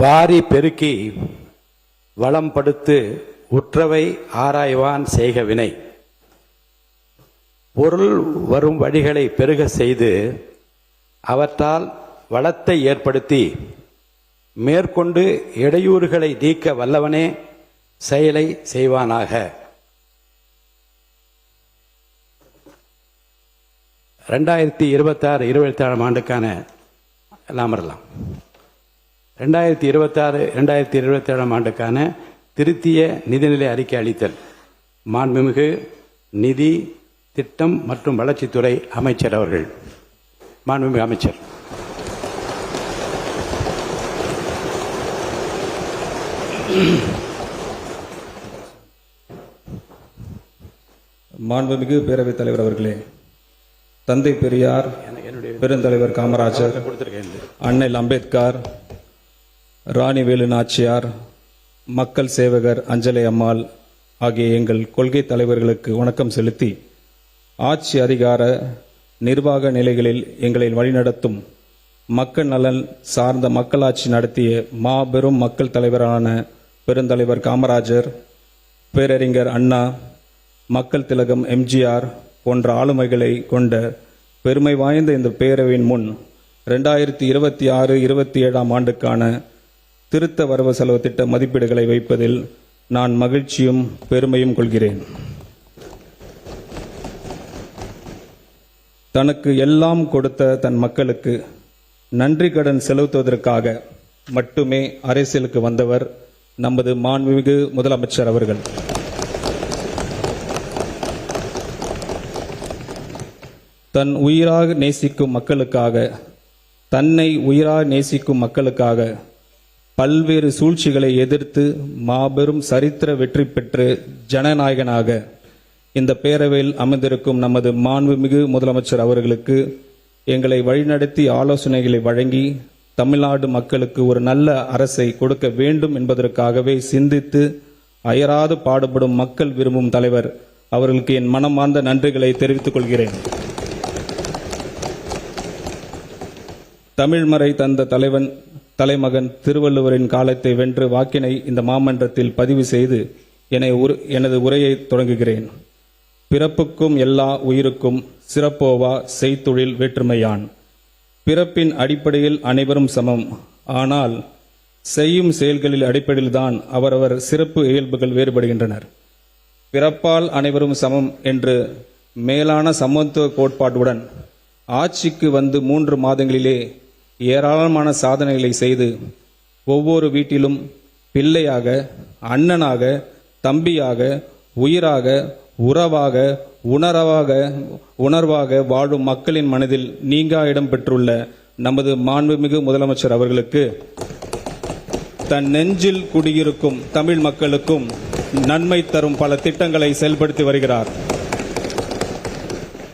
வாரி பெருக்கி வளம் படுத்து உற்றவை ஆராய்வான் செய்க வினை. பொருள் வரும் வழிகளை பெருக செய்து அவற்றால் வளத்தை ஏற்படுத்தி மேற்கொண்டு இடையூறுகளை நீக்க வல்லவனே செயலை செய்வானாக. 2026-27 ஆண்டுக்கான எல்லாம் 2026-27 ஆண்டுக்கான திருத்திய நிதிநிலை அறிக்கை அளித்தல். மாண்புமிகு நிதி திட்டம் மற்றும் வளர்ச்சித்துறை அமைச்சர் அவர்கள். மாண்புமிகு அமைச்சர். மாண்புமிகு பேரவைத் தலைவர் அவர்களே, தந்தை பெரியார், பெருந்தலைவர் காமராஜர், அண்ணல் அம்பேத்கர், ராணி வேலு நாச்சியார், மக்கள் சேவகர் அஞ்சலை அம்மாள் ஆகிய எங்கள் கொள்கை தலைவர்களுக்கு வணக்கம் செலுத்தி, ஆட்சி அதிகார நிர்வாக நிலைகளில் எங்களை வழிநடத்தும் மக்கள் நலன் சார்ந்த மக்களாட்சி நடத்திய மாபெரும் மக்கள் தலைவரான பெருந்தலைவர் காமராஜர், பேரறிஞர் அண்ணா, மக்கள் திலகம் எம்ஜிஆர் போன்ற ஆளுமைகளை கொண்ட பெருமை வாய்ந்த இந்த பேரவையின் முன் 2026-27 ஆண்டுக்கான திருத்த வரவு செலவு திட்ட மதிப்பீடுகளை வைப்பதில் நான் மகிழ்ச்சியும் பெருமையும் கொள்கிறேன். தனக்கு எல்லாம் கொடுத்த தன் மக்களுக்கு நன்றி கடன் செலுத்துவதற்காக மட்டுமே அரசியலுக்கு வந்தவர் நமது மாண்புமிகு முதலமைச்சர் அவர்கள். தன் உயிராக நேசிக்கும் மக்களுக்காக, தன்னை உயிராக நேசிக்கும் மக்களுக்காக பல்வேறு சூழ்ச்சிகளை எதிர்த்து மாபெரும் சரித்திர வெற்றி பெற்று ஜனநாயகனாக இந்த பேரவையில் அமர்ந்திருக்கும் நமது மாண்புமிகு முதலமைச்சர் அவர்களுக்கு எங்களை வழிநடத்தி ஆலோசனைகளை வழங்கி தமிழ்நாடு மக்களுக்கு ஒரு நல்ல அரசை கொடுக்க வேண்டும் என்பதற்காகவே சிந்தித்து அயராது பாடுபடும் மக்கள் விரும்பும் தலைவர் அவர்களுக்கு என் மனமார்ந்த நன்றிகளை தெரிவித்துக் கொள்கிறேன். தமிழ்மறை தந்த தலைமகன் திருவள்ளுவரின் காலத்தை வென்று வாக்கினை இந்த மாமன்றத்தில் பதிவு செய்து எனது உரையை தொடங்குகிறேன். பிறப்புக்கும் எல்லா உயிருக்கும் சிறப்போவா செய்தொழில் வேற்றுமையான். பிறப்பின் அடிப்படையில் அனைவரும் சமம். ஆனால் செய்யும் செயல்களில் அடிப்படையில்தான் அவரவர் சிறப்பு இயல்புகள் வேறுபடுகின்றனர். பிறப்பால் அனைவரும் சமம் என்று மேலான சமத்துவ கோட்பாட்டுடன் ஆட்சிக்கு வந்து 3 மாதங்களிலே ஏராளமான சாதனைகளை செய்து ஒவ்வொரு வீட்டிலும் பிள்ளையாக, அண்ணனாக, தம்பியாக, உயிராக, உறவாக, உணர்வாக வாழும் மக்களின் மனதில் நீங்கா இடம் பெற்றுள்ள நமது மாண்புமிகு முதலமைச்சர் அவர்களுக்கு தன் நெஞ்சில் குடியிருக்கும் தமிழ் மக்களுக்கும் நன்மை தரும் பல திட்டங்களை செயல்படுத்தி வருகிறார்.